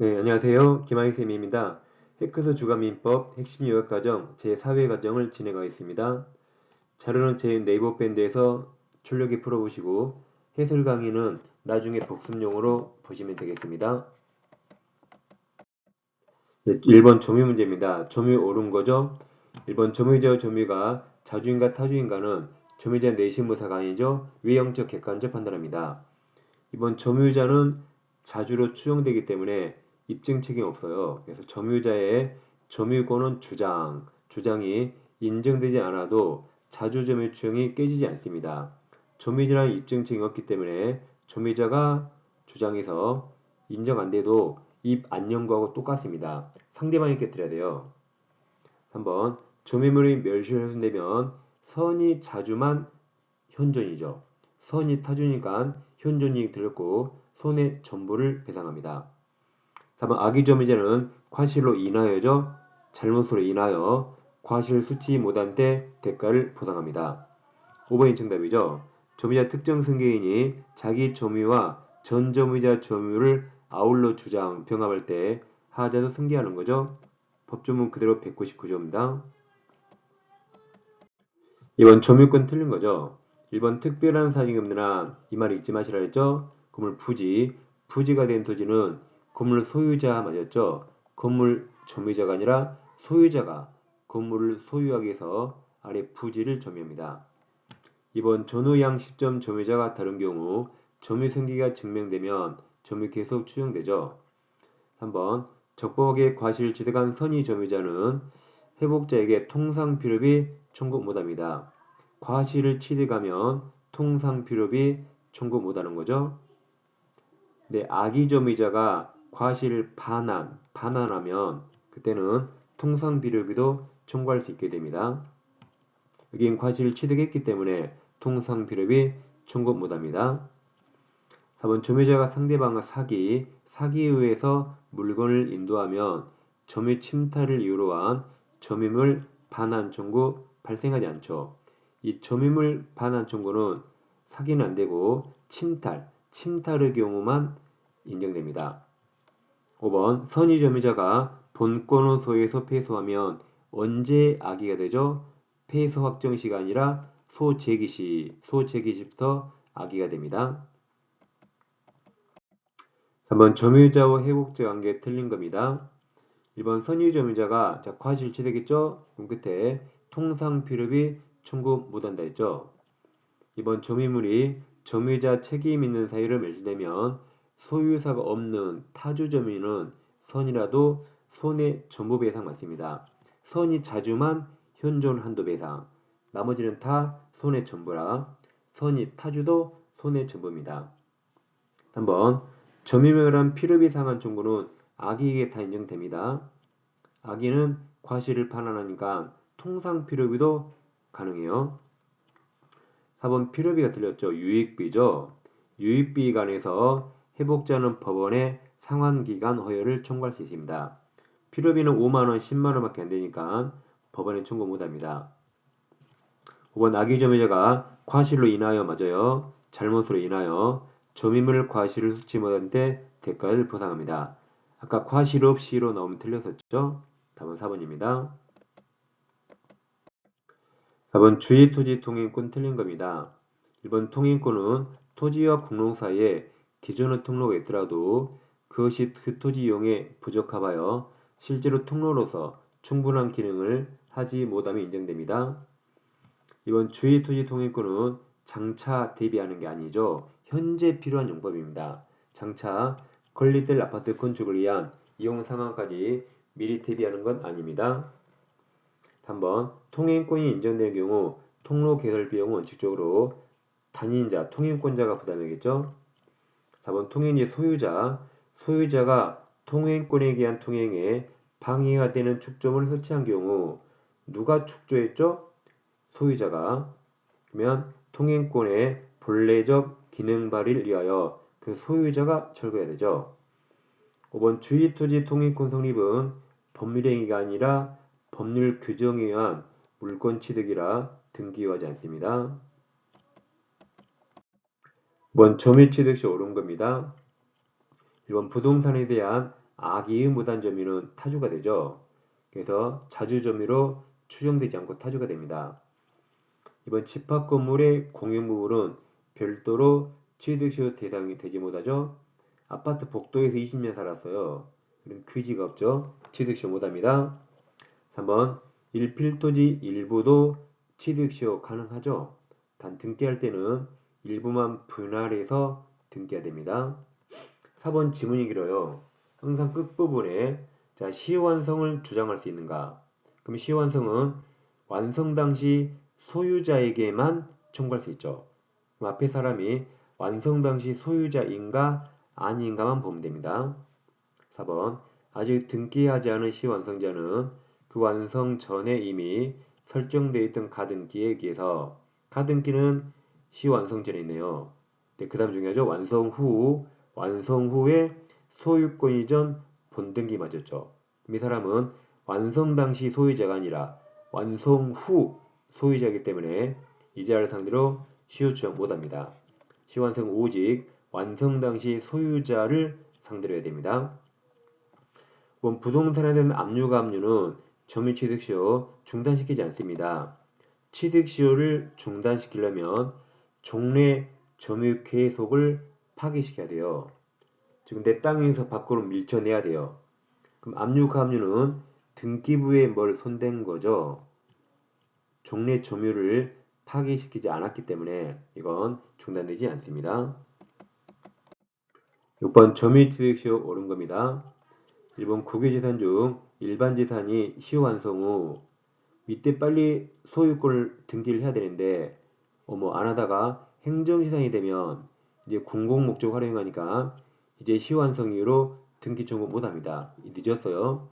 네, 안녕하세요. 김하희 쌤입니다. 해커스 주간민법 핵심 요약과정 제4회 과정을 진행하겠습니다. 자료는 제 네이버 밴드에서 출력해 풀어보시고 해설 강의는 나중에 복습용으로 보시면 되겠습니다. 네, 1번 점유 문제입니다. 점유 옳은 거죠? 1번 점유자와 점유가 자주인과 타주인과는 점유자 내신무사가 아니죠? 외형적 객관적 판단합니다. 이번 점유자는 자주로 추정되기 때문에 입증 책임 없어요. 그래서 점유자의 점유권은 주장이 인정되지 않아도 자주 점유 추정이 깨지지 않습니다. 점유자는 입증 책임이 없기 때문에 점유자가 주장해서 인정 안 돼도 입 안 연구하고 똑같습니다. 상대방이 깨뜨려야 돼요. 3번 점유물이 멸실훼손되면 선이 자주만 현존이죠. 선이 타주니까 현존이익 들렸고 손해 전부를 배상합니다. 4번 악의점유자는 과실로 인하여죠. 잘못으로 인하여 과실 수치 못한 때 대가를 보상합니다. 5번이 정답이죠. 점유자 특정 승계인이 자기 점유와 전 점유자 점유를 아울러 주장, 병합할 때 하자도 승계하는 거죠. 법조문 그대로 199조입니다. 2번 점유권 틀린 거죠. 1번 특별한 사정이 없는 한 이 말을 잊지 마시라 했죠. 건물 부지가 된 토지는 건물 소유자 맞았죠. 건물 점유자가 아니라 소유자가 건물을 소유하기 위해서 아래 부지를 점유합니다. 2번 전후양 시점 점유자가 다른 경우 점유 승계가 증명되면 점유 계속 추정되죠. 3번 적법하게 과실을 취득한 선의 점유자는 회복자에게 통상필요비 청구 못합니다. 과실을 취득하면 통상필요비 청구 못하는 거죠. 네, 악의점유자가 과실을 반환하면 그때는 통상필요비도 청구할 수 있게 됩니다. 여긴 과실을 취득했기 때문에 통상필요비 청구 못합니다. 4번 점유자가 상대방을 사기에 의해서 물건을 인도하면 점유 침탈을 이유로 한 점유물 반환 청구 발생하지 않죠. 이 점유물 반환 청구는 사기는 안 되고 침탈의 경우만 인정됩니다. 5번 선의 점유자가 본권의 소유에서 패소하면 언제 악의가 되죠? 패소 확정 시가 아니라 소재기시부터 악의가 됩니다. 3번 점유자와 회복자 관계 틀린 겁니다. 1번 선의 점유자가 과실 취득했죠? 그럼 끝에 통상필요비 청구 못한다 했죠? 2번 점유물이 점유자 책임 있는 사유로 멸실되면 소유사가 없는 타주 점유는 선이라도 손해 전부 배상 받습니다. 선이 자주만 현존 한도 배상, 나머지는 다 손해 전부라 선이 타주도 손해 전부입니다. 3번 점유물한 필요비 상한 청구는 악의에게 다 인정됩니다. 악의는 과실을 반환하니까 통상 필요비도 가능해요. 4번 필요비가 틀렸죠. 유익비죠. 유익비에 관해서 회복자는 법원에 상환기간 허여를 청구할 수 있습니다. 필요비는 5만원, 10만원밖에 안 되니까 법원에 청구 못합니다. 5번 악의점유자가 과실로 인하여 맞아요. 잘못으로 인하여 점유물 과실을 수치 못한 때 대가를 보상합니다. 아까 과실 없이로 나오면 틀렸었죠? 답은 4번입니다. 4번 주의토지 통행권 틀린 겁니다. 1번 통행권은 토지와 공농 사이에 기존의 통로가 있더라도 그것이 그 토지 이용에 부적합하여 실제로 통로로서 충분한 기능을 하지 못함이 인정됩니다. 이번 주의토지 통행권은 장차 대비하는 게 아니죠. 현재 필요한 용법입니다. 장차 건립될 아파트 건축을 위한 이용 상황까지 미리 대비하는 건 아닙니다. 3번 통행권이 인정되는 경우 통로 개설 비용은 원칙적으로 단인자, 통행권자가 부담하겠죠. 4번 통행지 소유자가 통행권에 대한 통행에 방해가 되는 축점을 설치한 경우 누가 축조했죠? 소유자가. 그러면 통행권의 본래적 기능 발휘를 위하여 그 소유자가 철거해야 되죠. 5번 주의토지 통행권 성립은 법률행위가 아니라 법률 규정에 의한 물권 취득이라 등기하지 않습니다. 5번 점유 취득 시 옳은 겁니다. 1번 부동산에 대한 악의의 무단점유는 타주가 되죠. 그래서 자주점유로 추정되지 않고 타주가 됩니다. 이번 집합건물의 공용부분은 별도로 취득시효 대상이 되지 못하죠. 아파트 복도에서 20년 살았어요. 그럼 그지가 없죠. 취득시효 못합니다. 3번 일필토지 일부도 취득시효 가능하죠. 단 등기할 때는 일부만 분할해서 등기해야 됩니다. 4번 지문이 길어요. 항상 끝부분에 자, 시효완성을 주장할 수 있는가? 그럼 시효완성은 완성 당시 소유자에게만 청구할 수 있죠. 그럼 앞에 사람이 완성 당시 소유자인가 아닌가만 보면 됩니다. 4번 아직 등기하지 않은 시완성자는 그 완성 전에 이미 설정되어 있던 가등기에 의해서 가등기는 시완성 전에 있네요. 네, 그 다음 중요하죠. 완성 후에 소유권 이전 본등기 맞았죠. 이 사람은 완성 당시 소유자가 아니라 완성 후 소유자이기 때문에 이자를 상대로 시효 추정 못합니다. 시완성 오직 완성 당시 소유자를 상대로 해야 됩니다. 부동산에 대한 압류감류는 점유 취득시효 중단시키지 않습니다. 취득시효를 중단시키려면 종래 점유 계속을 파기시켜야 돼요. 지금 내 땅에서 밖으로 밀쳐내야 돼요. 그럼 압류감류는 등기부에 뭘 손댄 거죠. 종래 점유를 파기시키지 않았기 때문에 이건 중단되지 않습니다. 6번 점유 취득시효 옳은 겁니다. 1번 국유재산 중 일반재산이 시효 완성 후 이때 빨리 소유권을 등기를 해야 되는데 안 하다가 행정재산이 되면 이제 공공목적 활용하니까 이제 시효 완성 이후로 등기 청구 못합니다. 늦었어요.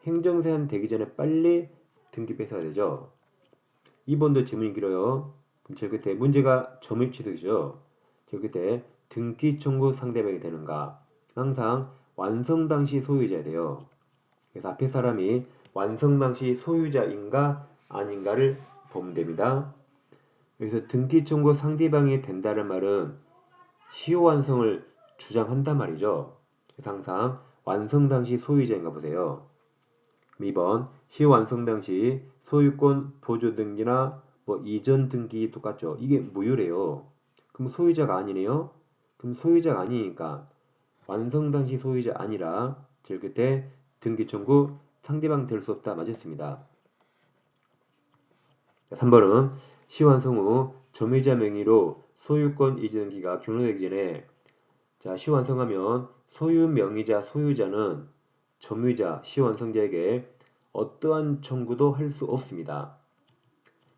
행정재산 되기 전에 빨리 등기 뺏어야 되죠. 2번도 지문이 길어요. 그럼 제일 끝에 문제가 점유취득이죠. 제일 끝에 등기 청구 상대방이 되는가? 항상 완성 당시 소유자야 돼요. 그래서 앞에 사람이 완성 당시 소유자인가 아닌가를 보면 됩니다. 여기서 등기 청구 상대방이 된다는 말은 시효 완성을 주장한단 말이죠. 그래서 항상 완성 당시 소유자인가 보세요. 2번 시효 완성 당시 소유권 보조 등기나 이전 등기 똑같죠. 이게 무효래요. 그럼 소유자가 아니네요. 그럼 소유자가 아니니까 완성 당시 소유자 아니라 제일 끝에 등기 청구 상대방 될 수 없다 맞았습니다. 3번은 시완성 후 점유자 명의로 소유권 이전 등기가 종료되기 전에 자, 시완성하면 소유 명의자 소유자는 점유자 시완성자에게 어떠한 청구도 할 수 없습니다.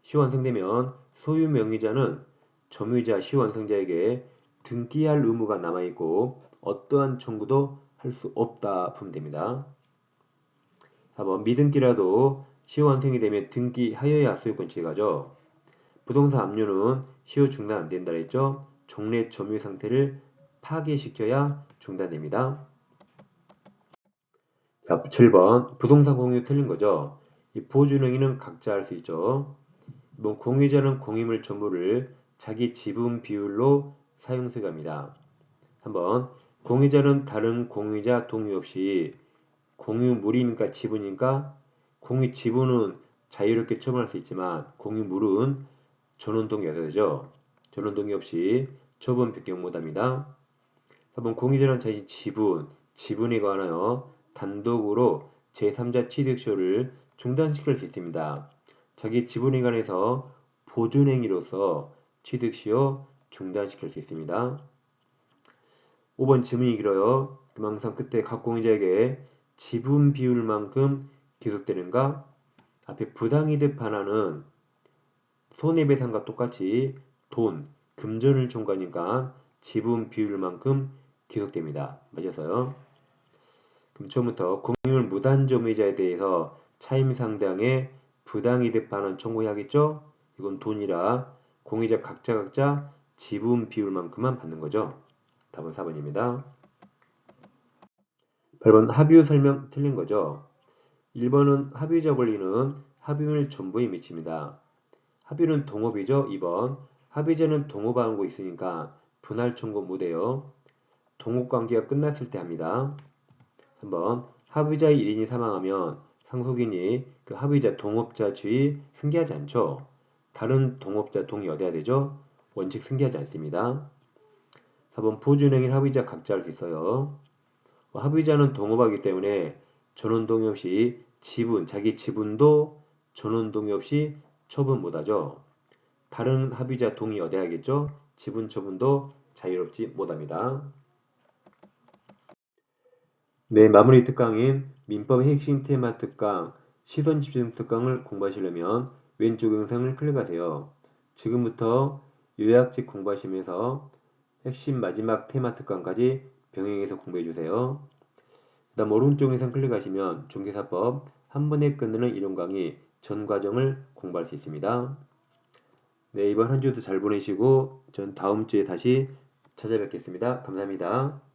시완성되면 소유 명의자는 점유자 시완성자에게 등기할 의무가 남아있고 어떠한 청구도 할 수 없다 보면 됩니다. 4번 미등기라도 시효완성이 되면 등기하여야 소유권 취득하죠. 부동산 압류는 시효 중단 안 된다 했죠. 종래 점유 상태를 파기시켜야 중단됩니다. 자, 7번 부동산 공유 틀린 거죠. 이 보증행위는 각자 할 수 있죠. 이번 공유자는 공유물 전부를 자기 지분 비율로 사용 수익합니다. 3번 공유자는 다른 공유자 동의 없이 공유물이니까 지분이니까 공유 지분은 자유롭게 처분할 수 있지만 공유물은 전원동의가 되죠. 전원동의 없이 처분 변경 못합니다. 4번 공유자는 자신 지분에 관하여 단독으로 제3자 취득시효를 중단시킬 수 있습니다. 자기 지분에 관해서 보존행위로서 취득시효 중단시킬 수 있습니다. 5번 지문이 길어요. 그럼 항상 그때 각 공유자에게 지분 비율만큼 기속되는가? 앞에 부당이득 반환은 손해배상과 똑같이 돈, 금전을 청구하니까 지분 비율만큼 기속됩니다. 맞아서요. 그럼 처음부터 공유물 무단점유자에 대해서 차임상당의 부당이득 반환 청구해야겠죠? 이건 돈이라 공유자 각자 지분 비율만큼만 받는 거죠. 답은 4번입니다. 8번 합의 설명 틀린 거죠. 1번은 합의자 권리는 합의물 전부에 미칩니다. 합의는 동업이죠. 2번 합의자는 동업하는 거 있으니까 분할 청구 못해요. 동업관계가 끝났을 때 합니다. 3번 합의자의 1인이 사망하면 상속인이 그 합의자 동업자 주의 승계하지 않죠. 다른 동업자 동의 어디야 되죠? 원칙 승계하지 않습니다. 4번 보증행위 합의자 각자 할 수 있어요. 합의자는 동업하기 때문에 전원 동의 없이 지분, 자기 지분도 전원 동의 없이 처분 못하죠. 다른 합의자 동의 얻어야겠죠? 지분 처분도 자유롭지 못합니다. 네, 마무리 특강인 민법의 핵심 테마 특강, 시선 집중 특강을 공부하시려면 왼쪽 영상을 클릭하세요. 지금부터 요약집 공부하시면서 핵심 마지막 테마 특강까지 병행해서 공부해주세요. 그 다음 오른쪽 영상 클릭하시면 종교사법 한 번에 끝내는 이론 강의 전 과정을 공부할 수 있습니다. 네, 이번 한 주도 잘 보내시고 전 다음 주에 다시 찾아뵙겠습니다. 감사합니다.